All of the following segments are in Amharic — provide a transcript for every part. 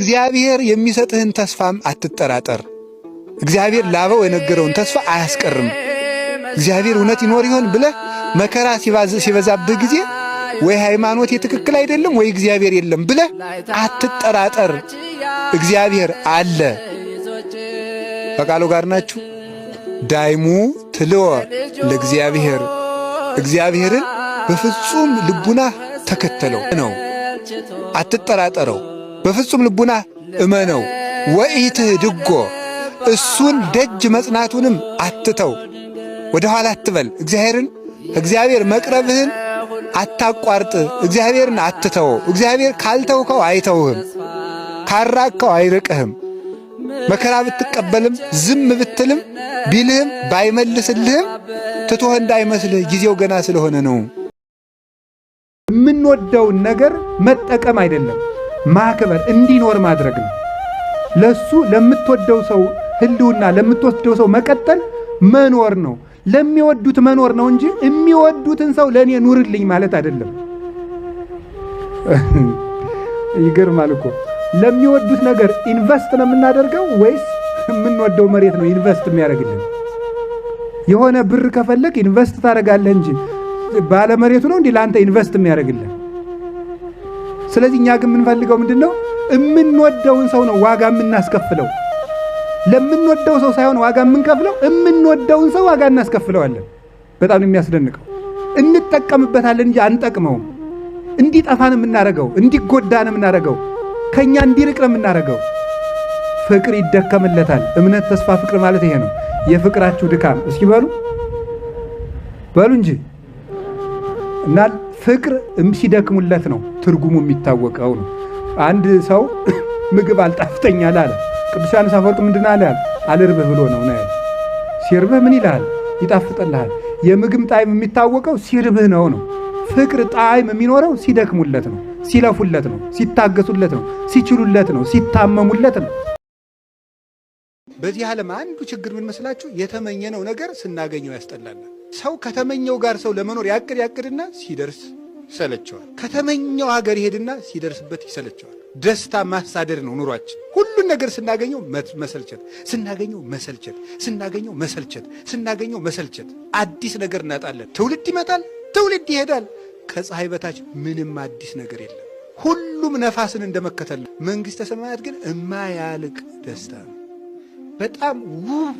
እግዚአብሔር የሚሰጥህን ተስፋም አትጠራጠር። እግዚአብሔር ላበው የነገረውን ተስፋ አያስቀርም። እግዚአብሔር እውነት ይኖር ይሆን ብለህ መከራ ሲበዛብህ ጊዜ ወይ ሃይማኖት ትክክል አይደለም ወይ እግዚአብሔር የለም ብለህ አትጠራጠር። እግዚአብሔር አለ። ከቃሉ ጋር ናችሁ። ዳይሙ ትልወ ለእግዚአብሔር፣ እግዚአብሔርን በፍጹም ልቡና ተከተለው ነው። አትጠራጠረው፣ በፍጹም ልቡና እመነው። ወኢትህድጎ እሱን ደጅ መጽናቱንም አትተው፣ ወደ ኋላ አትበል። እግዚአብሔር መቅረብህን አታቋርጥ። እግዚአብሔርን አትተው። እግዚአብሔር ካልተውከው አይተውህም፣ ካራቅከው አይርቅህም። መከራ ብትቀበልም ዝም ብትልም ቢልህም ባይመልስልህም ትቶህ እንዳይመስልህ፣ ጊዜው ገና ስለሆነ ነው። የምንወደውን ነገር መጠቀም አይደለም ማክበር፣ እንዲኖር ማድረግ ነው። ለሱ ለምትወደው ሰው ህልውና፣ ለምትወደው ሰው መቀጠል መኖር ነው። ለሚወዱት መኖር ነው እንጂ የሚወዱትን ሰው ለኔ ኑርልኝ ማለት አይደለም። ይገርማል እኮ። ለሚወዱት ነገር ኢንቨስት ነው የምናደርገው ወይስ የምንወደው መሬት ነው ኢንቨስት የሚያደርግልን? የሆነ ብር ከፈለክ ኢንቨስት ታደርጋለህ እንጂ ባለ መሬቱ ነው እንዴ ለአንተ ኢንቨስት የሚያደርግልን? ስለዚህ እኛ ግን የምንፈልገው ምንድነው? የምንወደውን ሰው ነው ዋጋ የምናስከፍለው። ለምንወደው ሰው ሳይሆን ዋጋ የምንከፍለው የምንወደውን ሰው ዋጋ እናስከፍለዋለን። በጣም የሚያስደንቀው እንጠቀምበታለን እንጂ አንጠቅመውም። እንዲጠፋን የምናደርገው፣ እንዲጎዳን የምናደርገው፣ ከኛ እንዲርቅ ነው የምናደርገው። ፍቅር ይደከምለታል። እምነት፣ ተስፋ፣ ፍቅር ማለት ይሄ ነው። የፍቅራችሁ ድካም እስኪ በሉ እንጂ እና ፍቅር ሲደክሙለት ነው ትርጉሙ የሚታወቀው ነው። አንድ ሰው ምግብ አልጣፍጠኛል አለ። ቅዱስ ዮሐንስ አፈወርቅ ምንድን አለ? አልርብህ ብሎ ነው ያለ። ሲርብህ ምን ይልሃል? ይጣፍጥልሃል። የምግብ ጣዕም የሚታወቀው ሲርብህ ነው። ፍቅር ጣዕም የሚኖረው ሲደክሙለት ነው፣ ሲለፉለት ነው፣ ሲታገሱለት ነው፣ ሲችሉለት ነው፣ ሲታመሙለት ነው። በዚህ ዓለም አንዱ ችግር ምን መስላችሁ? የተመኘነው ነገር ስናገኘው ያስጠላል። ሰው ከተመኘው ጋር ሰው ለመኖር ያቅድና ሲደርስ ይሰለቸዋል። ከተመኘው ሀገር ይሄድና ሲደርስበት ይሰለቸዋል። ደስታ ማሳደድ ነው ኑሯችን። ሁሉን ነገር ስናገኘው መሰልቸት፣ ስናገኘው መሰልቸት፣ ስናገኘው መሰልቸት፣ ስናገኘው መሰልቸት። አዲስ ነገር እናጣለን። ትውልድ ይመጣል፣ ትውልድ ይሄዳል። ከፀሐይ በታች ምንም አዲስ ነገር የለም። ሁሉም ነፋስን እንደመከተል ነው። መንግሥተ ሰማያት ግን እማያልቅ ደስታ ነው። በጣም ውብ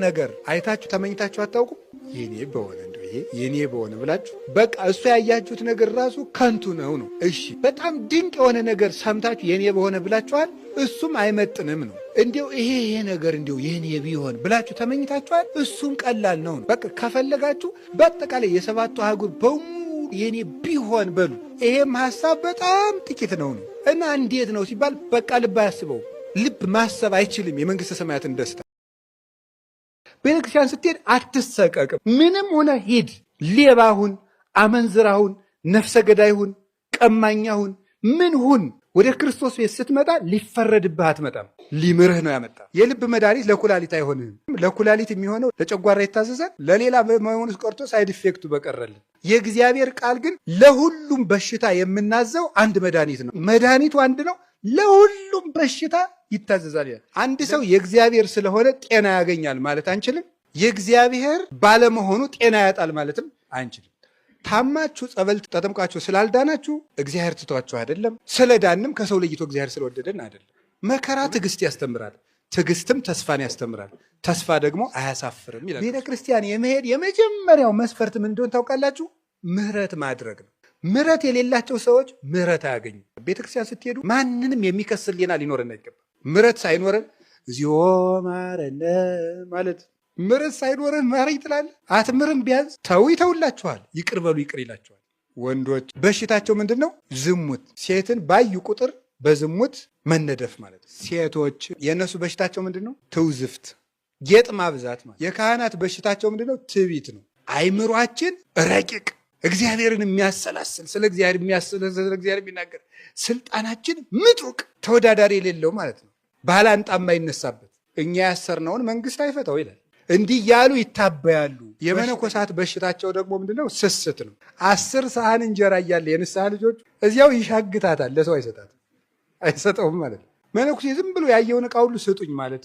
ነገር አይታችሁ ተመኝታችሁ አታውቁም? የኔ በሆነ እንደው ይሄ የኔ በሆነ ብላችሁ በቃ እሱ ያያችሁት ነገር ራሱ ከንቱ ነው። እሺ በጣም ድንቅ የሆነ ነገር ሰምታችሁ የኔ በሆነ ብላችኋል፣ እሱም አይመጥንም ነው። እንዲው ይሄ ነገር እንዲው የኔ ቢሆን ብላችሁ ተመኝታችኋል፣ እሱም ቀላል ነው። በቃ ከፈለጋችሁ በአጠቃላይ የሰባቱ አህጉር በሙሉ የኔ ቢሆን በሉ። ይሄም ሐሳብ በጣም ጥቂት ነው እና እንዴት ነው ሲባል በቃ ልብ አያስበው። ልብ ማሰብ አይችልም የመንግሥተ ሰማያትን ደስታ። ቤተ ክርስቲያን ስትሄድ አትሰቀቅም። ምንም ሆነ ሂድ፣ ሌባሁን፣ አመንዝራሁን፣ ነፍሰ ገዳይሁን፣ ቀማኛሁን፣ ምን ሁን፣ ወደ ክርስቶስ ቤት ስትመጣ ሊፈረድብህ አትመጣም። ሊምርህ ነው ያመጣ። የልብ መድኃኒት ለኩላሊት አይሆንህም። ለኩላሊት የሚሆነው ለጨጓራ ይታዘዛል። ለሌላ መሆኑስ ቀርቶ ሳይድ ኢፌክቱ በቀረልን። የእግዚአብሔር ቃል ግን ለሁሉም በሽታ የምናዘው አንድ መድኃኒት ነው። መድኃኒቱ አንድ ነው። ለሁሉም በሽታ ይታዘዛል። አንድ ሰው የእግዚአብሔር ስለሆነ ጤና ያገኛል ማለት አንችልም። የእግዚአብሔር ባለመሆኑ ጤና ያጣል ማለትም አንችልም። ታማችሁ ጸበል ተጠምቃችሁ ስላልዳናችሁ እግዚአብሔር ትቷችሁ አይደለም። ስለዳንም ከሰው ለይቶ እግዚአብሔር ስለወደደን አይደለም። መከራ ትዕግስት ያስተምራል፣ ትዕግስትም ተስፋን ያስተምራል፣ ተስፋ ደግሞ አያሳፍርም ይላል። ቤተ ክርስቲያን የመሄድ የመጀመሪያው መስፈርት ምን እንደሆነ ታውቃላችሁ? ምህረት ማድረግ ነው። ምህረት የሌላቸው ሰዎች ምህረት አያገኙ። ቤተክርስቲያን ስትሄዱ ማንንም የሚከስል ሌና ሊኖረን አይገባም። ምህረት ሳይኖረን እግዚኦ ማረነ ማለት፣ ምህረት ሳይኖረን ማረኝ ትላለህ። አትምርም። ቢያንስ ተው ይተውላችኋል፣ ይቅር በሉ ይቅር ይላችኋል። ወንዶች በሽታቸው ምንድን ነው? ዝሙት። ሴትን ባዩ ቁጥር በዝሙት መነደፍ ማለት። ሴቶች የእነሱ በሽታቸው ምንድን ነው? ትውዝፍት፣ ጌጥ ማብዛት ማለት። የካህናት በሽታቸው ምንድን ነው? ትዕቢት ነው። አይምሯችን ረቂቅ፣ እግዚአብሔርን የሚያሰላስል፣ ስለ እግዚአብሔር የሚያሰላስል፣ ስለ እግዚአብሔር የሚናገር፣ ስልጣናችን ምጡቅ፣ ተወዳዳሪ የሌለው ማለት ነው። ባላንጣ የማይነሳበት። እኛ ያሰርነውን መንግስት አይፈታው ይላል። እንዲህ ያሉ ይታበያሉ። የመነኮሳት በሽታቸው ደግሞ ምንድነው? ስስት ነው። 10 ሰሃን እንጀራ እያለ የንስሐ ልጆች እዚያው ይሻግታታል፣ ለሰው አይሰጣትም። አይሰጠውም ማለት ነው። መነኩሴ ዝም ብሎ ያየውን ዕቃ ሁሉ ስጡኝ ማለት።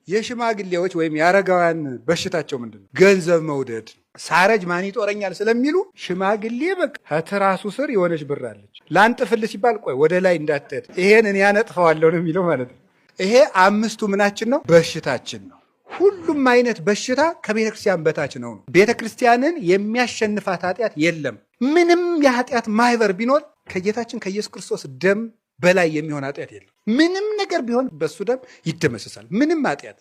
የሽማግሌዎች ወይም የአረጋውያን በሽታቸው ምንድን ነው? ገንዘብ መውደድ። ሳረጅ ማን ይጦረኛል ስለሚሉ ሽማግሌ በቃ ከትራሱ ስር የሆነች ብር አለች። ላንጥፍልህ ሲባል ቆይ ወደ ላይ እንዳትሄድ ይሄን እኔ ያነጥፈዋለሁ ነው የሚለው ማለት ነው። ይሄ አምስቱ ምናችን ነው? በሽታችን ነው። ሁሉም አይነት በሽታ ከቤተ ክርስቲያን በታች ነው። ቤተ ክርስቲያንን የሚያሸንፋት ኃጢአት የለም። ምንም የኃጢአት ማህበር ቢኖር ከጌታችን ከኢየሱስ ክርስቶስ ደም በላይ የሚሆን ኃጢአት የለም። ምንም ነገር ቢሆን በሱ ደም ይደመሰሳል። ምንም ኃጢአት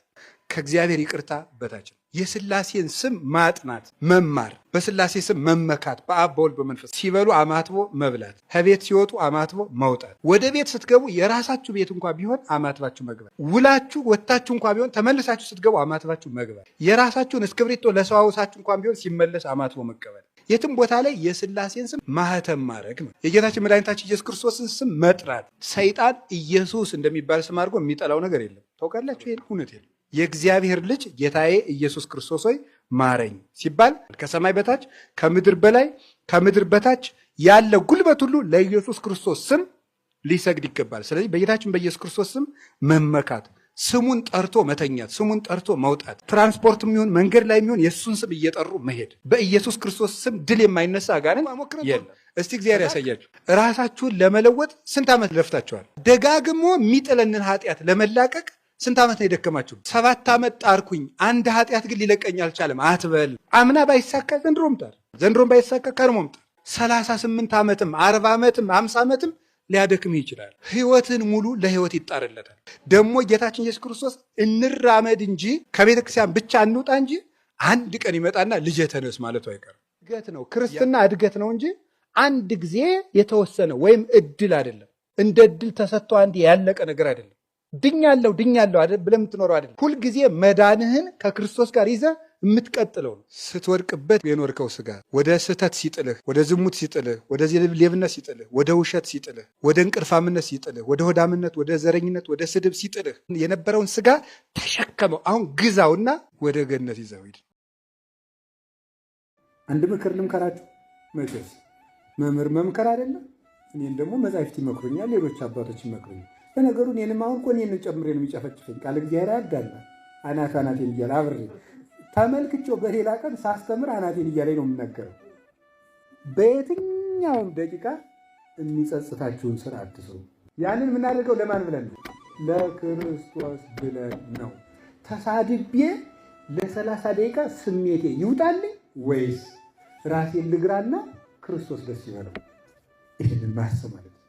ከእግዚአብሔር ይቅርታ በታች ነው። የሥላሴን ስም ማጥናት መማር፣ በሥላሴ ስም መመካት፣ በአብ በወልድ በመንፈስ ሲበሉ አማትቦ መብላት፣ ከቤት ሲወጡ አማትቦ መውጣት፣ ወደ ቤት ስትገቡ የራሳችሁ ቤት እንኳ ቢሆን አማትባችሁ መግባት፣ ውላችሁ ወጥታችሁ እንኳ ቢሆን ተመልሳችሁ ስትገቡ አማትባችሁ መግባት፣ የራሳችሁን እስክብሪቶ ለሰው አውሳችሁ እንኳን ቢሆን ሲመለስ አማትቦ መቀበል፣ የትም ቦታ ላይ የሥላሴን ስም ማህተም ማድረግ ነው። የጌታችን መድኃኒታችን ኢየሱስ ክርስቶስን ስም መጥራት። ሰይጣን ኢየሱስ እንደሚባል ስም አድርጎ የሚጠላው ነገር የለም። ታውቃላችሁ? ይሄን እውነት የለም። የእግዚአብሔር ልጅ ጌታዬ ኢየሱስ ክርስቶስ ሆይ ማረኝ ሲባል ከሰማይ በታች ከምድር በላይ ከምድር በታች ያለ ጉልበት ሁሉ ለኢየሱስ ክርስቶስ ስም ሊሰግድ ይገባል። ስለዚህ በጌታችን በኢየሱስ ክርስቶስ ስም መመካት፣ ስሙን ጠርቶ መተኛት፣ ስሙን ጠርቶ መውጣት፣ ትራንስፖርት የሚሆን መንገድ ላይ የሚሆን የእሱን ስም እየጠሩ መሄድ። በኢየሱስ ክርስቶስ ስም ድል የማይነሳ አጋንንት የለም። እስቲ እግዚአብሔር ያሳያችሁ። ራሳችሁን ለመለወጥ ስንት ዓመት ለፍታችኋል? ደጋግሞ የሚጥለንን ኃጢአት ለመላቀቅ ስንት ዓመት ነው የደከማችሁ? 7 ዓመት ጣርኩኝ፣ አንድ ኃጢአት ግን ሊለቀኝ አልቻለም አትበል። አምና ባይሳካ ዘንድሮም ጣር፣ ዘንድሮም ባይሳካ ከርሞም ጣር። 38 ዓመትም 40 ዓመትም 50 ዓመትም ሊያደክምህ ይችላል። ህይወትን ሙሉ ለህይወት ይጣርለታል። ደግሞ ጌታችን ኢየሱስ ክርስቶስ እንራመድ እንጂ ከቤተ ክርስቲያን ብቻ እንውጣ እንጂ አንድ ቀን ይመጣና ልጄ ተነስ ማለቱ አይቀርም። እድገት ነው ክርስትና፣ እድገት ነው እንጂ አንድ ጊዜ የተወሰነ ወይም እድል አይደለም። እንደ እድል ተሰጥቶ አንድ ያለቀ ነገር አይደለም። ድኛለሁ አይደል ብለህ የምትኖረው አይደለም። ሁልጊዜ መዳንህን ከክርስቶስ ጋር ይዘህ የምትቀጥለው ነው። ስትወድቅበት የኖርከው ስጋ ወደ ስህተት ሲጥልህ፣ ወደ ዝሙት ሲጥልህ፣ ወደ ሌብነት ሲጥልህ፣ ወደ ውሸት ሲጥልህ፣ ወደ እንቅልፋምነት ሲጥልህ፣ ወደ ሆዳምነት፣ ወደ ዘረኝነት፣ ወደ ስድብ ሲጥልህ የነበረውን ስጋ ተሸከመው። አሁን ግዛውና ወደ ገነት ይዘው ሂድ። አንድ ምክር ልምከራችሁ። መቼስ መምህር መምከር አይደለም። እኔን ደግሞ መጻሕፍት ይመክሩኛል፣ ሌሎች አባቶች ይመክሩኛል። በነገሩ እኔንም አሁን እኮ እኔን ጨምሬ ነው የሚጨፈጭፈኝ። ቃል እግዚአብሔር ያዳላ አናቴን እያለ አብሬ ተመልክቼው በሌላ ቀን ሳስተምር አናቴን እያለኝ ነው የምናገረው። በየትኛውም ደቂቃ የሚጸጽታችሁን ስራ አትስሩ። ያንን የምናደርገው ለማን ብለን ነው? ለክርስቶስ ብለን ነው። ተሳድቤ ለ30 ደቂቃ ስሜቴ ይውጣልኝ ወይስ ራሴን ልግራና ክርስቶስ ደስ ይበለው? ይህንን ማሰብ ማለት ነው።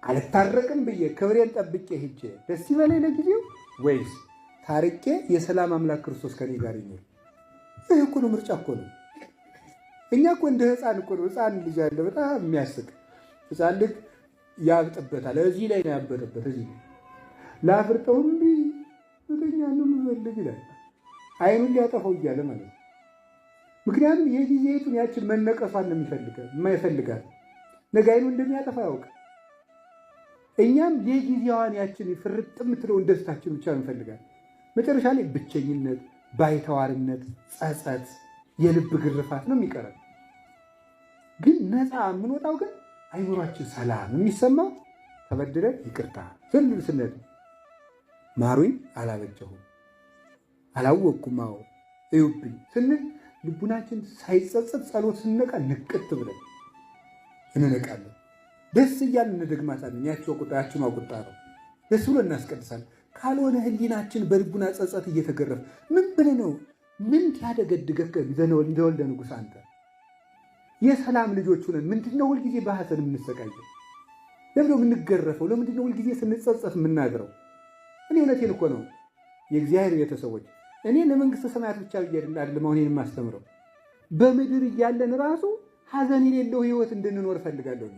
አልታረቅም ብዬ ክብሬን ጠብቄ ሂጄ ደስ ይበለኝ ለጊዜው ወይስ ታርቄ የሰላም አምላክ ክርስቶስ ከኔ ጋር ይኖር? ይህ እኮ ነው፣ ምርጫ እኮ ነው። እኛ እኮ እንደ ሕፃን እኮ ነው። ሕፃን ልጅ ያለ በጣም የሚያስቅ ሕፃን ልጅ ያብጥበታል። እዚህ ላይ ነው ያበጠበት። እዚህ ላፍርጠው እንዲ እተኛ ነው የምፈልግ ይላል። አይኑን ሊያጠፋው እያለ ማለት ነው። ምክንያቱም የጊዜቱን ያችን መነቀሷን ነው የማይፈልጋል። ነገ አይኑ እንደሚያጠፋ ያውቅ። እኛም የጊዜዋን ያችን ፍርጥ የምትለውን ደስታችን ብቻ እንፈልጋለን። መጨረሻ ላይ ብቸኝነት፣ ባይተዋርነት፣ ጸጸት፣ የልብ ግርፋት ነው የሚቀረን። ግን ነፃ የምንወጣው ግን አይምሯችን ሰላም የሚሰማው ተበድለን ይቅርታ ስንል ማሩኝ፣ አላበጀሁም፣ አላወቅኩም፣ አዎ እዩብኝ ስንል ልቡናችን ሳይጸጸት ጸሎት ስንነቃ ንቅት ብለን እንነቃለን። ደስ እያልን እንደግማታለን። ያችን ቁጣ ነው ደስ ብሎ እናስቀድሳለን። ካልሆነ ህሊናችን በልቡና ጸጸት እየተገረፈ ምን ብለህ ነው? ምን ያደገድገህ እንደወልደ ንጉሥ አንተ? የሰላም ልጆች ሆነን ምንድነው ሁልጊዜ በሐዘን የምንሰቃየው? ለምንድነው የምንገረፈው? ለምንድነው ሁልጊዜ ስንጸጸት የምናድረው? እኔ እውነቴን እኮ ነው የእግዚአብሔር ቤተሰቦች፣ እኔ ለመንግሥተ ሰማያት ብቻ ብዬ አይደለም አሁን የማስተምረው። በምድር እያለን ራሱ ሐዘን የሌለው ህይወት እንድንኖር እፈልጋለሁ።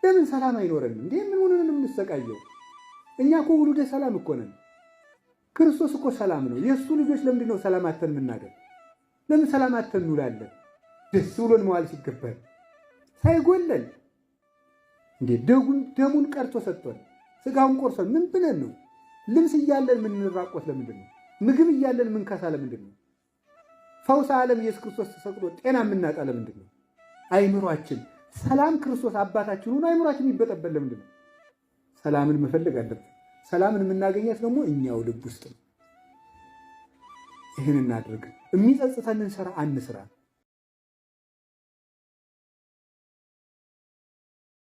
ለምን ሰላም አይኖረንም እንዴ? ምን ሆነን የምንሰቃየው? እኛ እኮ ውሉደ ሰላም እኮ ነን። ክርስቶስ እኮ ሰላም ነው። የእሱ ልጆች ለምንድን ነው ሰላም አተን የምናደር? ለምን ሰላም አተን እንውላለን? ደስ ብሎን መዋል ሲገባል ሳይጎለን እንዴ ደሙን ቀርቶ ሰጥቶን ስጋውን ቆርሶን ምን ብለን ነው? ልብስ እያለን የምንራቆት ለምንድን ነው? ምግብ እያለን የምንከሳ ለምንድን ነው? ፈውስ ዓለም ኢየሱስ ክርስቶስ ተሰቅሎ ጤና የምናጣ ለምንድን ነው? አይምሯችን ሰላም ክርስቶስ አባታችን ሆኖ አይምሯችን የሚበጠበጥ ለምንድን ነው? ሰላምን መፈለግ አለብን። ሰላምን የምናገኛት ደግሞ እኛው ልብ ውስጥ ነው። ይህን እናድርግ። የሚጸጽተንን ስራ አንስራ።